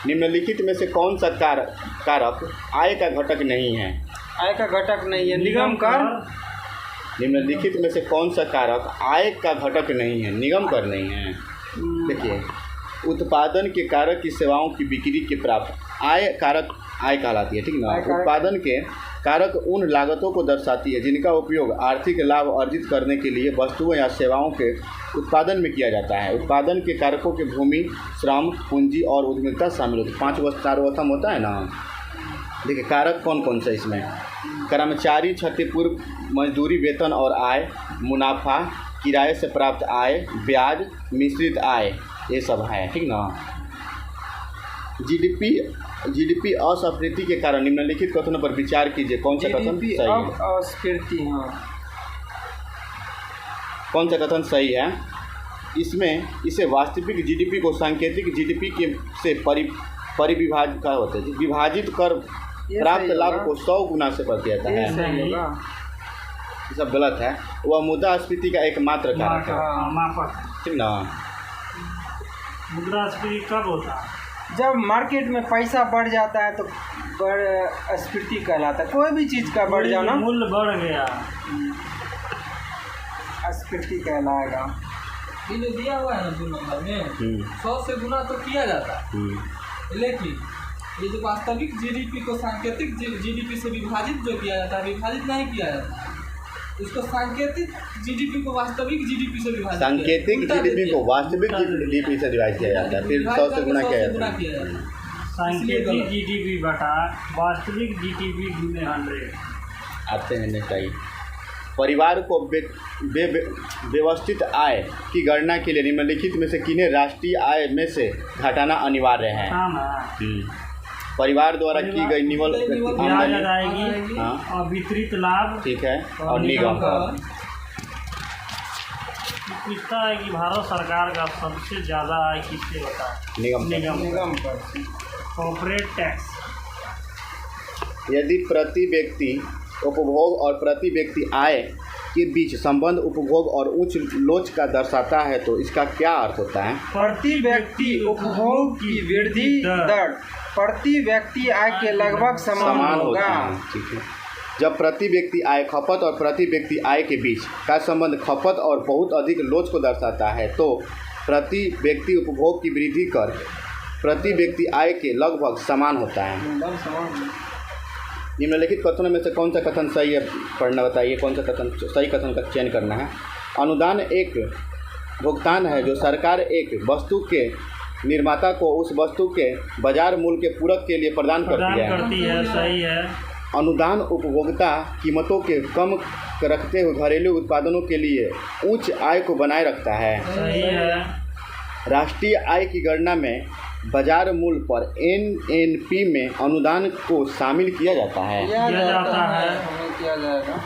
निम्नलिखित में से कौन सा कारक आय का घटक नहीं है? आय का घटक नहीं है, निगम कर। निम्नलिखित में से कौन सा कारक आय का घटक नहीं है? निगम कर नहीं है। देखिए, उत्पादन के कारक की सेवाओं की बिक्री के प्राप्त आय कारक आय कहलाती है, ठीक ना। उत्पादन के कारक उन लागतों को दर्शाती है जिनका उपयोग आर्थिक लाभ अर्जित करने के लिए वस्तुओं या सेवाओं के उत्पादन में किया जाता है। उत्पादन के कारकों के भूमि, श्रम, पूंजी और उद्यमिता शामिल होती है। 5 वस्तु होता है ना। देखिए, कारक कौन कौन से इसमें? कर्मचारी, क्षतिपूर्व, मजदूरी, वेतन और आय, मुनाफा, किराए से प्राप्त आय, ब्याज, मिश्रित आय, ये सब है, ठीक ना। जीडीपी अस्फीति के कारण निम्नलिखित कथनों पर विचार कीजिए, कौन सा कथन सही है? अस्फीति, हाँ, कौन सा कथन सही है? इसे वास्तविक जीडीपी को सांकेतिक जीडीपी के से परिविभाजित का होता है, विभाजित कर प्राप्त लाभ को 100 गुना से बढ़ जाता है। ये सब गलत है। वह मुद्रास्फीति का एकमात्र कारक है, ठीक ना। मुद्रास्फीति कब होता है? जब मार्केट में पैसा बढ़ जाता है तो अस्फीति कहलाता है। कोई भी चीज़ का बढ़ जाना, मूल्य बढ़ गया, अस्फीति कहलाएगा। ये जो दिया हुआ है ना 2 नंबर में 100 से गुना तो किया जाता है, लेकिन ये जो वास्तविक जीडीपी को सांकेतिक जीडीपी से विभाजित जो किया जाता है, विभाजित नहीं किया जाता है। इसको सांकेतिक जीडीपी को वास्तविक जीडीपी से विभाजित, सांकेतिक जीडीपी को वास्तविक जीडीपी से डिवाइड किया जाता है, फिर 100 से गुना किया जाता है। सांकेतिक जीडीपी बटा वास्तविक जीडीपी गुने 100। आते हैं नेक्स्ट आइए। परिवार को व्यवस्थित आय की गणना के लिए निम्नलिखित में से किन्हें राष्ट्रीय आय में से घटाना अनिवार्य है? परिवार द्वारा की गई निवल आएगी, और वितरित लाभ, ठीक है, और निगम पूछता है कि भारत सरकार का सबसे ज़्यादा आय किससे होता है? निगम पर। Corporate tax. यदि प्रति व्यक्ति उपभोग और प्रति व्यक्ति आय के बीच संबंध उपभोग और उच्च लोच का दर्शाता है तो इसका क्या अर्थ होता है? प्रति व्यक्ति उपभोग की वृद्धि दर प्रति व्यक्ति आय के लगभग समान होगा, ठीक है। जब प्रति व्यक्ति आय खपत और प्रति व्यक्ति आय के बीच का संबंध खपत और बहुत अधिक लोच को दर्शाता है तो प्रति व्यक्ति उपभोग की वृद्धि कर प्रति व्यक्ति आय के लगभग समान होता है। निम्नलिखित कथनों में से कौन सा कथन सही है? पढ़ना बताइए, कौन सा कथन सही कथन का चयन करना है। अनुदान एक भुगतान है जो सरकार एक वस्तु के निर्माता को उस वस्तु के बाजार मूल्य के पूरक के लिए प्रदान करती है। सही है। अनुदान उपभोक्ता कीमतों के कम रखते हुए घरेलू उत्पादनों के लिए उच्च आय को बनाए रखता है। सही है। राष्ट्रीय आय की गणना में बाजार मूल्य पर NNP में अनुदान को शामिल किया जाता है। किया जाता है। हमें किया जाएगा।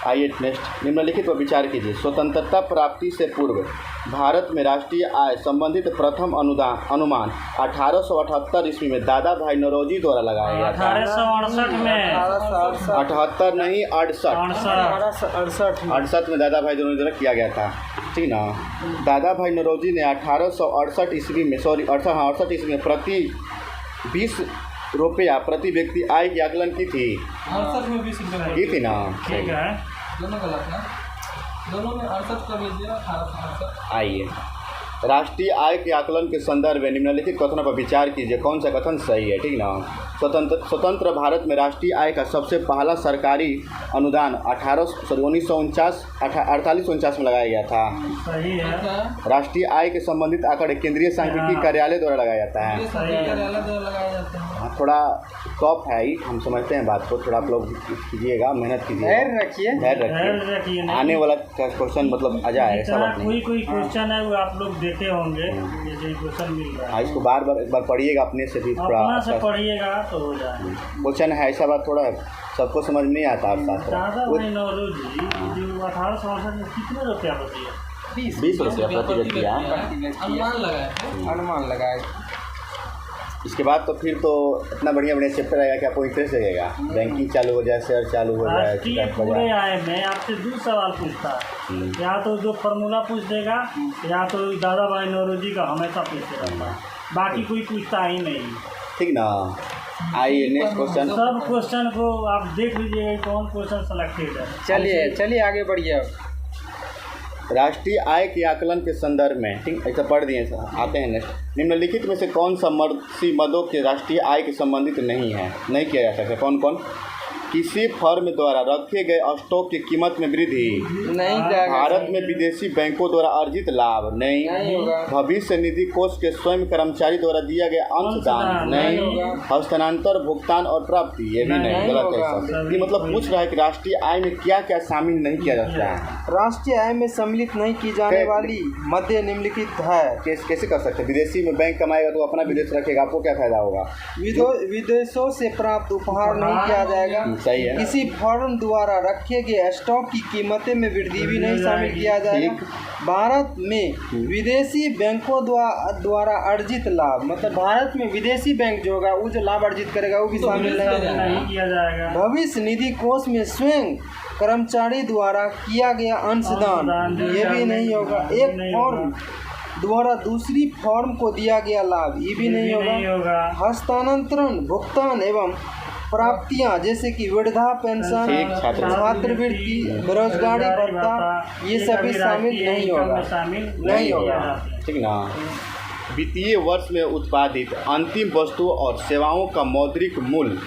आइए नेक्स्ट, निम्नलिखित पर विचार कीजिए। स्वतंत्रता प्राप्ति से पूर्व भारत में राष्ट्रीय आय संबंधित प्रथम अनुमान 1878 ईस्वी में दादा भाई नौरोजी द्वारा लगाया गया था। 1868 में 78 नहीं 1868 68 में दादा भाई नौरोजी द्वारा किया गया था, ठीक ना। दादा भाई नौरोजी ने 1868 ईस्वी में 68 ईस्वी में प्रति 20 रुपया प्रति व्यक्ति आय की आकलन की थी। 68 में 20 रुपये की थी ना। ठीक है। दोनों गलत है, दोनों में 68 कर लीजिए, 1868। आइए, राष्ट्रीय आय के आकलन के संदर्भ में निम्नलिखित कथनों पर विचार कीजिए, कौन सा कथन सही है, ठीक ना। स्वतंत्र भारत में राष्ट्रीय आय का सबसे पहला सरकारी अनुदान 1949 में लगाया गया था। सही है। राष्ट्रीय आय के संबंधित आंकड़े केंद्रीय सांख्यिकी कार्यालय द्वारा लगाया जाता है। कार्यालय द्वारा लगाए जाते हैं। हाँ, थोड़ा टॉप है ही, हम समझते हैं बात को, थोड़ा आप लोग कीजिएगा, मेहनत कीजिएगा, धैर्य रखिए। धैर्य रखिए, आने वाला क्वेश्चन मतलब आ जाए, ऐसा बात नहीं। कोई क्वेश्चन है वो आप लोग देते होंगे, जैसे क्वेश्चन मिल रहा है। हाँ, इसको बार बार एक बार पढ़िएगा अपने से भी, थोड़ा अपना से पढ़िएगा तो हो जाएगा। क्वेश्चन है, ऐसा बात थोड़ा सबको समझ में नहीं आता। दादा भाई नौरोजी जो 1868 में कितने रुपया बचिए? 20 रुपया प्रति व्यक्ति है। अनुमान लगाए थे। अनुमान लगाए। इसके बाद तो फिर तो इतना बढ़िया चैप्टर आएगा कि आपको इंटरेस्ट लगेगा। बैंकिंग चालू हो जाए, शेयर चालू हो जाए, राष्ट्रीय पूरे आय में आपसे 2 सवाल पूछता है, या तो जो फॉर्मूला पूछ देगा या तो दादा भाई नौरोजी का हमेशा पूछते रहता है, बाकी कोई पूछता ही नहीं, ठीक ना। आइए नेक्स्ट क्वेश्चन। सब क्वेश्चन को आप देख लीजिएगा कौन क्वेश्चन सेलेक्टेड है। चलिए आगे बढ़िए। अब राष्ट्रीय आय के आकलन के संदर्भ में, ठीक, ऐसा पढ़ दिए, आते हैं नेक्स्ट। निम्नलिखित में से कौन सा मदों के राष्ट्रीय आय के संबंधित नहीं किया जा सकता? कौन कौन? किसी फर्म द्वारा रखे गए स्टॉक की कीमत में वृद्धि नहीं जाएगा। भारत में विदेशी बैंकों द्वारा अर्जित लाभ नहीं होगा। भविष्य निधि कोष के स्वयं कर्मचारी द्वारा दिया गया अंशदान नहीं हस्तांतर भुगतान और प्राप्ति, ये भी नहीं, गलत है सब। ये मतलब पूछ रहा है कि राष्ट्रीय आय में क्या क्या शामिल नहीं किया जाता है। राष्ट्रीय आय में सम्मिलित नहीं की जाने वाली मध्य निम्नलिखित है। कैसे कर सकते हैं? विदेशी में बैंक कमाएगा तो अपना विदेश रखेगा, आपको क्या फायदा होगा? विदेशों से प्राप्त उपहार नहीं किया जाएगा। सही है। किसी फर्म द्वारा रखे गए स्टॉक की कीमतें में वृद्धि भी नहीं शामिल किया जाएगा। भारत में विदेशी बैंकों द्वारा अर्जित लाभ, मतलब भारत में विदेशी बैंक जो होगा वो जो लाभ अर्जित करेगा वो भी शामिल नहीं किया जाएगा। भविष्य निधि कोष में स्वयं कर्मचारी द्वारा किया गया अंशदान, ये भी नहीं होगा। एक फर्म द्वारा दूसरी फर्म को दिया गया लाभ, ये भी नहीं होगा। हस्तांतरण भुगतान एवं प्राप्तियां जैसे कि वृद्धा पेंशन, छात्रवृत्ति, बेरोजगारी भत्ता, ये सभी शामिल नहीं होगा। ठीक ना। वित्तीय वर्ष में उत्पादित अंतिम वस्तुओं और सेवाओं का मौद्रिक मूल्य,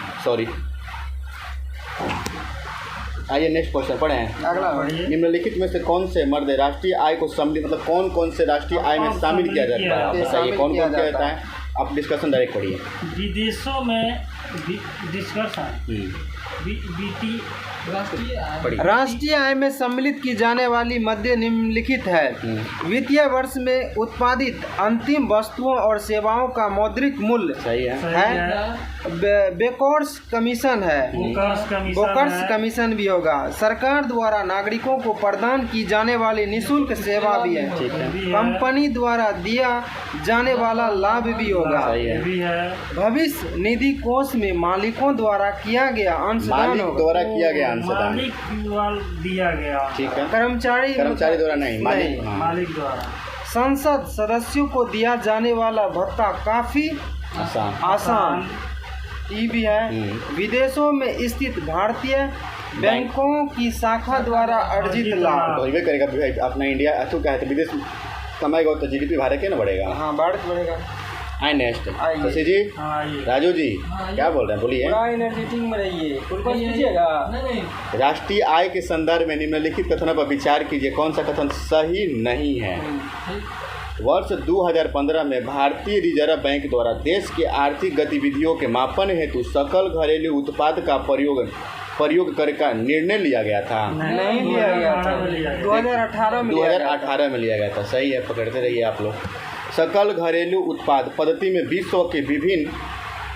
आइए नेक्स्ट क्वेश्चन पढ़े हैं। अगला निम्नलिखित में से कौन से मर्द राष्ट्रीय आय को सम्मिलित, मतलब कौन कौन से राष्ट्रीय आय में शामिल किया जाता है? बताइए कौन कौन किया जाता है। आप डिस्कशन डायरेक्ट पढ़िए। विदेशों में डिस्कशन राष्ट्रीय आय में सम्मिलित की जाने वाली मध्य निम्नलिखित है। वित्तीय वर्ष में उत्पादित अंतिम वस्तुओं और सेवाओं का मौद्रिक मूल्य सही है। बेकर्स कमीशन है, बोकर्स कमीशन भी होगा। सरकार द्वारा नागरिकों को प्रदान की जाने वाली निःशुल्क सेवा भी है। कंपनी द्वारा दिया जाने वाला लाभ भी होगा। भविष्य निधि कोष में मालिकों द्वारा किया गया अंशदान द्वारा किया गया अंशदान दिया गया। ठीक है। कर्मचारी द्वारा नहीं, मालिक द्वारा। संसद सदस्यों को दिया जाने वाला भत्ता काफी आसान, ये भी है। विदेशों में स्थित भारतीय बैंकों की शाखा द्वारा अर्जित लाभ करेगा। अपना इंडिया क्या है, विदेश कमाएगा तो GDP भारत के ना बढ़ेगा। हाँ, भारत बढ़ेगा। आए नेक्स्ट शशि जी, राजू जी, क्या बोल रहे हैं, बोलिए। एनर्जेटिक में रहिए, पूछिएगा। राष्ट्रीय आय के संदर्भ में निम्नलिखित कथनों पर विचार कीजिए, कौन सा कथन सही नहीं है? वर्ष 2015 में भारतीय रिजर्व बैंक द्वारा देश के आर्थिक गतिविधियों के मापन हेतु सकल घरेलू उत्पाद का प्रयोग करने का निर्णय लिया गया था। नहीं लिया गया था, 2018 में 2018 में लिया गया था। सही है, पकड़ते रहिए आप लोग। सकल घरेलू उत्पाद पद्धति में विश्व के विभिन्न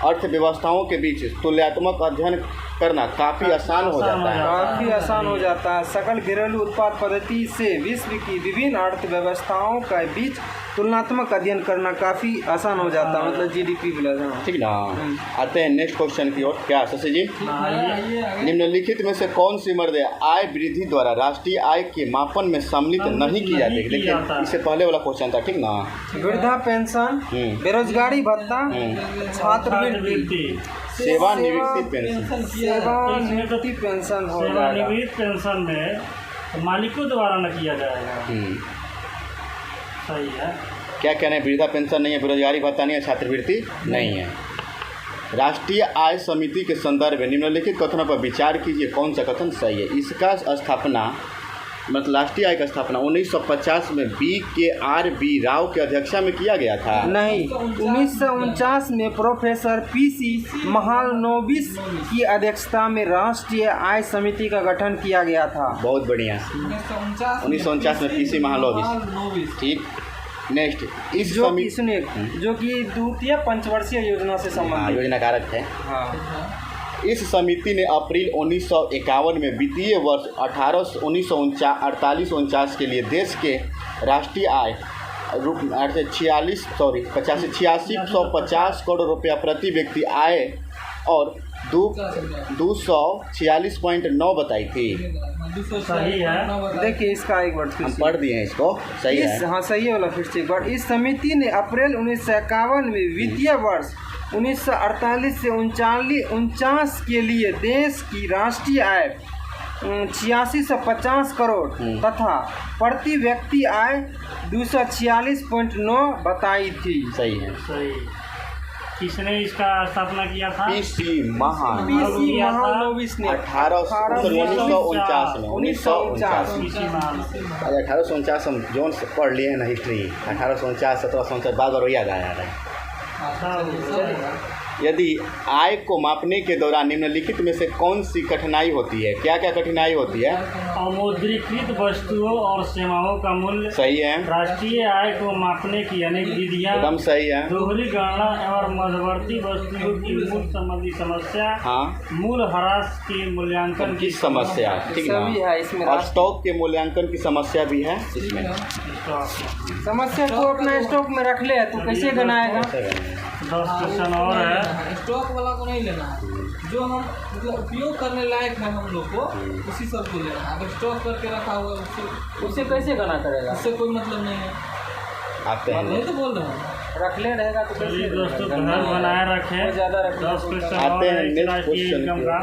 अर्थव्यवस्थाओं के बीच तुलनात्मक अध्ययन करना काफ़ी आसान हो जाता है। काफ़ी आसान हो जाता है। सकल घरेलू उत्पाद पद्धति से विश्व की विभिन्न अर्थव्यवस्थाओं के बीच तुलनात्मक अध्ययन करना काफ़ी आसान हो जाता है, मतलब जीडीपी प्लस। ठीक ना। आते हैं नेक्स्ट क्वेश्चन की ओर। क्या शशि जी? निम्नलिखित में से कौन सी मर्द आय वृद्धि द्वारा राष्ट्रीय आय के मापन में सम्मिलित नहीं की जाती? देखिए, इससे पहले वाला क्वेश्चन था, ठीक ना। वृद्धा पेंशन, बेरोजगारी भत्ता, छात्रवृत्ति, सेवानिवृत्ति पेंशन। सेवानिवृत्ति पेंशन हो जाएगा। सेवानिवृत्ति पेंशन में मालिकों द्वारा न किया जाएगा। सही है। क्या कहना है? वृद्धा पेंशन नहीं है, बेरोजगारी भत्ता नहीं है, छात्रवृत्ति नहीं है। राष्ट्रीय आय समिति के संदर्भ में निम्नलिखित कथनों पर विचार कीजिए, कौन सा कथन सही है। इसका स्थापना मतलब राष्ट्रीय आय का स्थापना 1950 में BKR राव की अध्यक्षता में किया गया था। नहीं, 1949 में प्रोफेसर PC महालनोबिस की अध्यक्षता में राष्ट्रीय आय समिति का गठन किया गया था। बहुत बढ़िया। 1949 में PC महालनोबिस। ठीक। नेक्स्ट, इस जो कि सुनिए, जो कि द्वितीय पंचवर्षीय योजना से संबंधित योजना कारक है। हाँ। इस समिति ने अप्रैल 1951 में वित्तीय वर्ष 1948-49 के लिए देश के राष्ट्रीय आय रूप 8650 करोड़ रुपया प्रति व्यक्ति आय और 246.9 बताई थी। सही है। देखिए, इसका एक वर्ड हम पढ़ दिए हैं इसको। सही है। हाँ, सही है वाला फिर से एक बार। इस समिति ने अप्रैल 1951 में वित्तीय वर्ष 1948 से 1949 के लिए देश की राष्ट्रीय आय 8650 करोड़ तथा प्रति व्यक्ति आय 246.9 बताई थी। सही है। सही। किसने इसका स्थापना किया था? PC महालनोबिस ने 1949 में। 1849 हम जोन से पढ़ लिए हैं ना हिस्ट्री। 1849, 1749 बार बार याद आया है। यदि आय को मापने के दौरान निम्नलिखित में से कौन सी कठिनाई होती है? क्या क्या कठिनाई होती है? अमुद्रीकृत वस्तुओं और सेवाओं का मूल्य। सही है। राष्ट्रीय आय को मापने की अनेक विधियां। एकदम सही है। दोहरी गणना और मध्यवर्ती वस्तुओं की मूल संबंधी समस्या। हाँ। मूल ह्रास के मूल्यांकन की समस्या। ठीक है। और स्टॉक के मूल्यांकन की समस्या भी है इसमें। समस्या को अपना स्टॉक में रख ले तो कैसे गनाएगा? 10 क्वेश्चन और है। स्टॉक वाला को नहीं लेना है, जो हम मतलब उपयोग करने लायक है हम लोग को, उसी सब को लेना है। अगर स्टॉक करके रखा हुआ है उससे कैसे गना करेगा? उससे कोई मतलब नहीं है। आते हैं। नहीं तो बोल रहे हैं, रख ले रहेगा तो चलिए दोस्तों, घर बनाए रखें। ज़्यादा रखें। 10 क्वेश्चन आते हैं और नेक्स्ट राष्ट्रीय क्वेश्चन इनकम पे। का।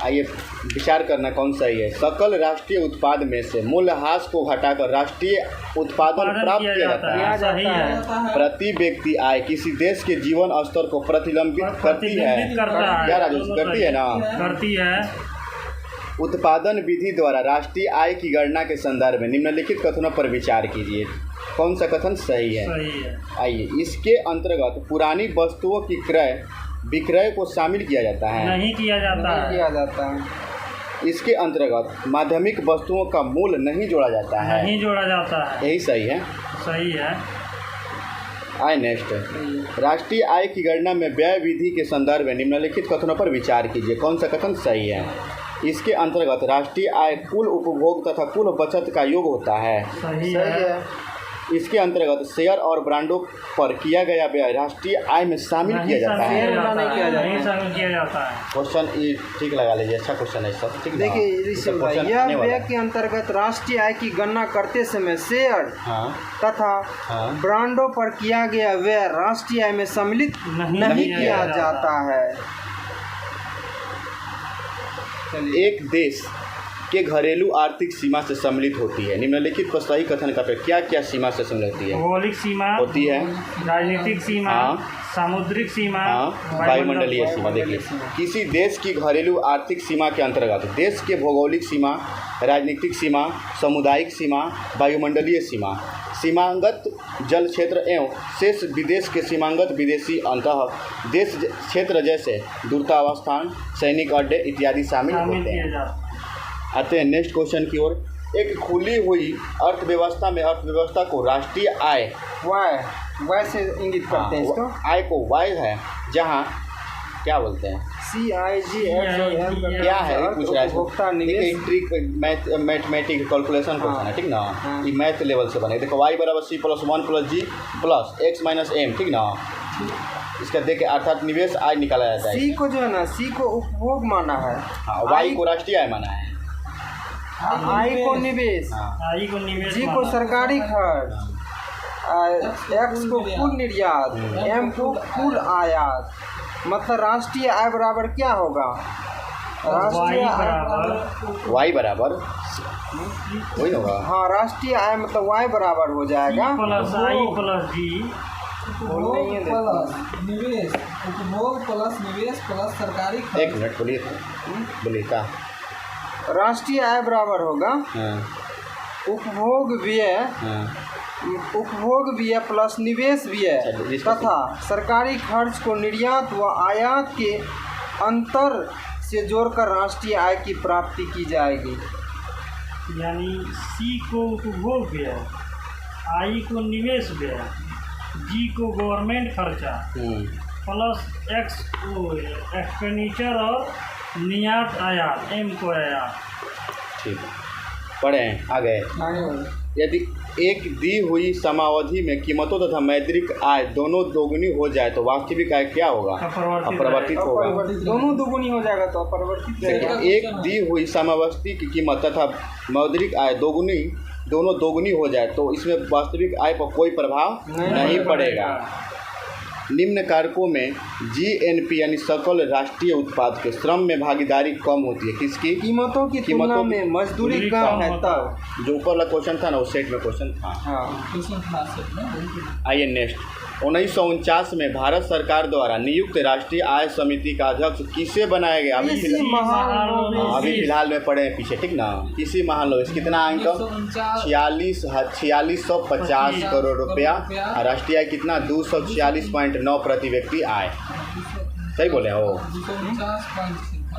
आइए विचार करना कौन सही है। सकल राष्ट्रीय उत्पाद में से मूल्यह्रास को घटाकर राष्ट्रीय उत्पादन प्राप्त किया जाता है। सही है। प्रति व्यक्ति आय किसी देश के जीवन स्तर को प्रतिबिंबित करती है। क्या राजू, करती है ना? करती है। उत्पादन विधि द्वारा राष्ट्रीय आय की गणना के संदर्भ में निम्नलिखित कथनों पर विचार कीजिए, कौन सा कथन सही है? सही है। आइए, इसके अंतर्गत पुरानी वस्तुओं की क्रय विक्रय को शामिल किया जाता है। नहीं किया जाता है। इसके अंतर्गत माध्यमिक वस्तुओं का मूल्य नहीं जोड़ा जाता है। नहीं जोड़ा जाता है। यही सही है। सही है। आय नेक्स्ट, राष्ट्रीय आय की गणना में व्यय विधि के संदर्भ में निम्नलिखित कथनों पर विचार कीजिए, कौन सा कथन सही है? इसके अंतर्गत राष्ट्रीय आय कुल उपभोग तथा कुल बचत का योग होता है। सही है। इसके अंतर्गत शेयर और ब्रांडों पर किया गया व्यय राष्ट्रीय आय में शामिल किया जाता है। नहीं शामिल किया जाता है। क्वेश्चन ये ठीक लगा लीजिए, अच्छा क्वेश्चन है सब। ठीक। देखिए, यह व्यय के अंतर्गत राष्ट्रीय आय की गणना करते समय शेयर तथा ब्रांडों पर किया गया व्यय राष्ट्रीय आय में सम्मिलित नहीं किया जाता है। एक देश के घरेलू आर्थिक सीमा से सम्मिलित होती है। निम्नलिखित पर सही कथन का क्या क्या सीमा से सम्मिलित होती है? भौगोलिक सीमा होती है, राजनीतिक सीमा, सामुद्रिक सीमा, वायुमंडलीय सीमा। देखिए, किसी देश की घरेलू आर्थिक सीमा के अंतर्गत देश के भौगोलिक सीमा, राजनीतिक सीमा, सामुदायिक सीमा, वायुमंडलीय सीमा सीमांगत जल क्षेत्र एवं शेष विदेश के सीमांगत विदेशी अंतः देश क्षेत्र जैसे दूतावास्थान, सैनिक अड्डे इत्यादि शामिल होते किया हैं। जाता है। आते हैं नेक्स्ट क्वेश्चन की ओर। एक खुली हुई अर्थव्यवस्था में अर्थव्यवस्था को राष्ट्रीय आय, वाई से इंगित करते हैं इसको। आय को वाई है, जहाँ क्या बोलते हैं CIGFM क्या है ये पूछ रहा उपभोक्ता है। निवेश। एक ट्रिक मैथमेटिक कैलकुलेशन क्वेश्चन है, ठीक ना। हाँ। ये मैथ लेवल से बने। देखो y बराबर C+1 + G + x - m, ठीक ना। इसका देखे अर्थात निवेश आय निकाला जाता है। C को जो है ना, C को उपभोग माना है, हाँ, y को राष्ट्रीय आय माना है। I को निवेश, हाँ, आई को निवेश G को माना। सरकारी खर्च, X को कुल निर्यात, M को कुल आयात। मतलब राष्ट्रीय आय बराबर क्या होगा? राष्ट्रीय वाई आय बराबर y बराबर वही होगा। हाँ, राष्ट्रीय आय मतलब Y बराबर हो जाएगा प्लस आई प्लस जी नहीं है, उपभोग प्लस निवेश, उपभोग प्लस निवेश प्लस सरकारी एक खर्च। मिनट बोलिए, बोलिए का। राष्ट्रीय आय बराबर होगा हाँ, उपभोग व्यय, हाँ, उपभोग व्यय प्लस निवेश व्यय चलिए, इसको तथा सरकारी खर्च को निर्यात व आयात के अंतर से जोड़कर राष्ट्रीय आय की प्राप्ति की जाएगी। यानी सी को उपभोग व्यय, आई को निवेश व्यय, जी को गवर्नमेंट खर्चा प्लस एक्स को एक्सपेंडिचर और निर्यात आयात, एम को आयात। ठीक है, पढ़ें आगे। यदि एक दी हुई समावधि में कीमतों तथा मौद्रिक आय दोनों दोगुनी हो जाए तो वास्तविक आय क्या होगा? अपरिवर्तित होगा। दोनों दुगुनी हो जाएगा तो अपरिवर्तित रहेगा। देखिए, एक दी हुई समावधि की कीमत तथा मौद्रिक आय दोनों दोगुनी हो जाए तो इसमें वास्तविक आय पर कोई प्रभाव नहीं पड़ेगा। निम्न कारकों में GNP यानी सकल राष्ट्रीय उत्पाद के श्रम में भागीदारी कम होती है। किसकी? कीमतों की तुलना में मजदूरी कम है तब। जो ऊपर वाला क्वेश्चन था ना, वो सेट में क्वेश्चन था। हाँ, ट्यूशन क्लास में आइए नेक्स्ट। 1949 में भारत सरकार द्वारा नियुक्त राष्ट्रीय आय समिति का अध्यक्ष किसे बनाया गया? अभी फिलहाल में पढ़े हैं पीछे, ठीक ना। किसी महालोवेस कितना इनकम? 4650 करोड़ रुपया। और राष्ट्रीय आय कितना? 246.9 प्रति व्यक्ति आय। सही बोले हो?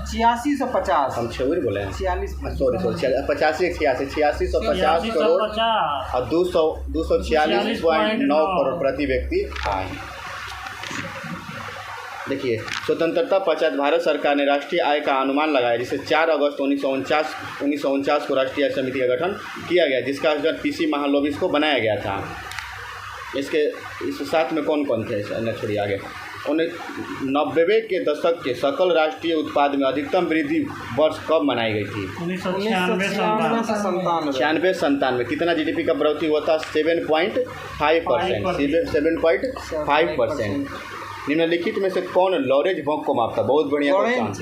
8650 हम छः बोले हैं। 46 सॉरी 8650 करोड़ और 246.9 करोड़ प्रति व्यक्ति आय। देखिए, स्वतंत्रता पश्चात भारत सरकार ने राष्ट्रीय आय का अनुमान लगाया, जिसे 4 अगस्त 1949 को राष्ट्रीय आय समिति का गठन किया गया, जिसका अध्यक्ष PC महालोविस को बनाया गया था। इस साथ में कौन कौन थे? छोड़िए आगे। 90वें के दशक के सकल राष्ट्रीय उत्पाद में अधिकतम वृद्धि वर्ष कब मनाई गई थी? 96-97। कितना GDP का बढ़ोतरी हुआ था? 7.5%। निम्नलिखित में से कौन लॉरेंज वक्र को मापता? बहुत बढ़िया क्वेश्चन।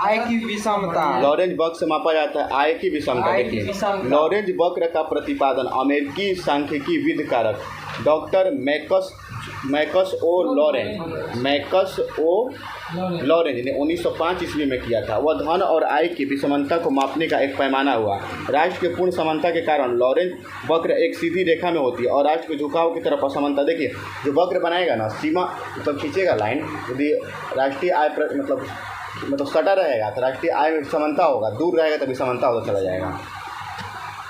आय की विषमता। लॉरेंज वक्र से मापा जाता है आय की विषमता। देखिए, लॉरेंज वक्र का प्रतिपादन अमेरिकी सांख्यिकी विधकारक डॉक्टर मैकस ओ लॉरेंज ने 1905 ईस्वी में किया था। वह धन और आय की विषमता को मापने का एक पैमाना हुआ। राष्ट्र के पूर्ण समानता के कारण लॉरेंज वक्र एक सीधी रेखा में होती है और राष्ट्र के झुकाव की तरफ असमानता। देखिए, जो वक्र बनाएगा ना, सीमा मतलब खींचेगा लाइन, यदि राष्ट्रीय आय मतलब सटा रहेगा तो राष्ट्रीय आय में समानता होगा, दूर रहेगा तभी समानता होता चला जाएगा।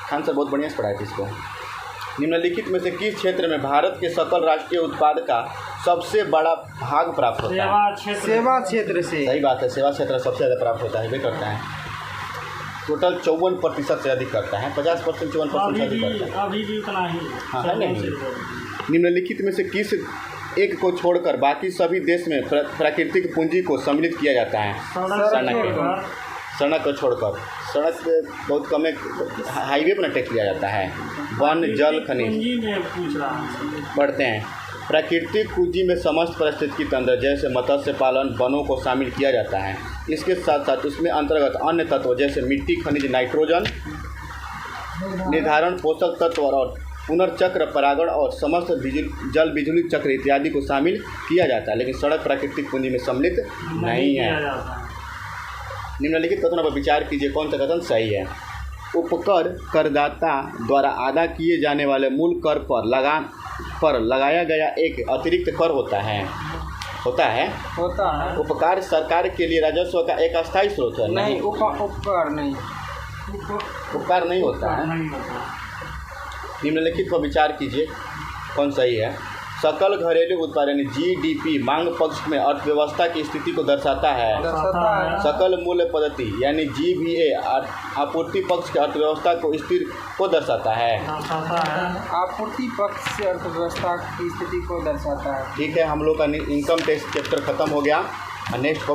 खान सर बहुत बढ़िया से पढ़ाया था इसको। निम्नलिखित में से किस क्षेत्र में भारत के सकल राष्ट्रीय उत्पाद का सबसे बड़ा भाग प्राप्त होता है? सेवा क्षेत्र से। सही बात है, सेवा क्षेत्र सबसे ज़्यादा प्राप्त होता है, वे करता है। टोटल 54% से अधिक करता है। 50% 54% से अधिक करता है। अभी भी उतना ही। हाँ, है नहीं। निम्नलिखित में से किस एक को छोड़कर बाकी सभी देश में प्राकृतिक पूंजी को सम्मिलित किया जाता है? सड़क को छोड़कर। सड़क पे बहुत कम, हाईवे पर टैक्स लिया जाता है। वन, जल, खनिज। पढ़ते हैं। प्राकृतिक पूंजी में समस्त पारिस्थितिकी तंत्र जैसे मत्स्य पालन, वनों को शामिल किया जाता है। इसके साथ साथ उसमें अंतर्गत अन्य तत्व जैसे मिट्टी, खनिज, नाइट्रोजन निर्धारण, पोषक तत्व और पुनर्चक्र, परागण और समस्त जल बिजली चक्र इत्यादि को शामिल किया जाता है, लेकिन सड़क प्राकृतिक पूंजी में सम्मिलित नहीं है। निम्नलिखित कथनों पर विचार कीजिए, कौन सा कथन सही है? उपकर करदाता द्वारा अदा किए जाने वाले मूल कर पर लगाया गया एक अतिरिक्त कर होता है। होता है। उपकार सरकार के लिए राजस्व का एक अस्थायी स्रोत है। नहीं, उपकार नहीं, उपकार नहीं होता है। निम्नलिखित पर विचार कीजिए कौन सही है। सकल घरेलू उत्पाद यानी जीडीपी मांग पक्ष में अर्थव्यवस्था की स्थिति को दर्शाता है। सकल मूल्य पद्धति यानी जीवीए आपूर्ति पक्ष की अर्थव्यवस्था को स्थिर को दर्शाता है। आपूर्ति पक्ष से अर्थव्यवस्था की स्थिति को दर्शाता है। ठीक है, हम लोग का इनकम टैक्स चैप्टर खत्म हो गया। नेक्स्ट